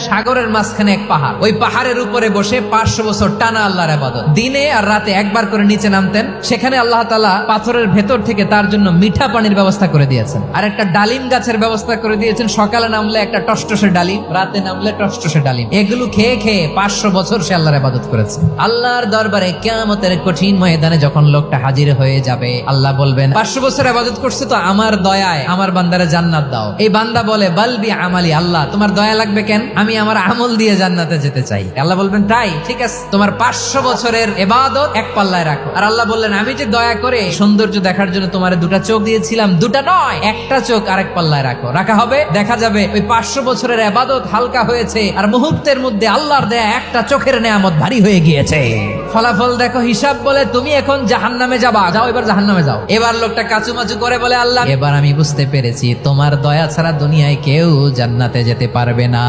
সাগরের মাঝখানে এক পাহাড়, ওই পাহাড়ের উপরে বসে 500 বছর টানা আল্লাহর ইবাদত। দিনে আর রাতে একবার করে নিচে নামতেন। সেখানে আল্লাহ তাআলা পাথরের ভেতর থেকে তার জন্য মিঠা পানির ব্যবস্থা করে দিয়েছেন, আর একটা ডালিম গাছের ব্যবস্থা করে দিয়েছেন। সকালে নামলে একটা টসটসে ডালিম, রাতে নামলে টসটসে ডালিম। এগুলো খেয়ে খেয়ে 500 বছর সে আল্লাহর ইবাদত করেছে। আল্লাহর দরবারে কিয়ামতের কঠিন ময়দানে যখন লোকটা হাজির হয়ে যাবে, আল্লাহ বলবেন 500 বছর ইবাদত করছে তো আমার দয়ায় আমার বান্দারে জান্নাত দাও। এই বান্দা বলে বালবি আমালি, আল্লাহ তোমার দয়া লাগবে কেন, আমি আমার আমল দিয়ে জান্নাতে যেতে চাই। আল্লাহ বলবেন তাই, ঠিক আছে, তোমার 500 বছরের ইবাদত এক পাল্লায় রাখো। আর আল্লাহ বললেন আমি যে দয়া করে সৌন্দর্য দেখার জন্য তোমারে 2টা চোখ দিয়েছিলাম, 2টা নয়, একটা চোখ আরেক পাল্লায় রাখো। রাখা হবে, দেখা যাবে ওই 500 বছরের ইবাদত হালকা হয়েছে, আর মুহূর্তের মধ্যে আল্লাহর দেয়া একটা চোখের নেয়ামত ভারী হয়ে গিয়েছে। ফলাফল দেখো, হিসাব বলে তুমি এখন জাহান্নামে যাবা, যাও এবার জাহান্নামে যাও। এবার লোকটা কাচুমাচু করে বলে আল্লাহ এবার আমি বুঝতে পেরেছি তোমার দয়া ছাড়া দুনিয়ায় কেউ জান্নাতে যেতে পারবে না।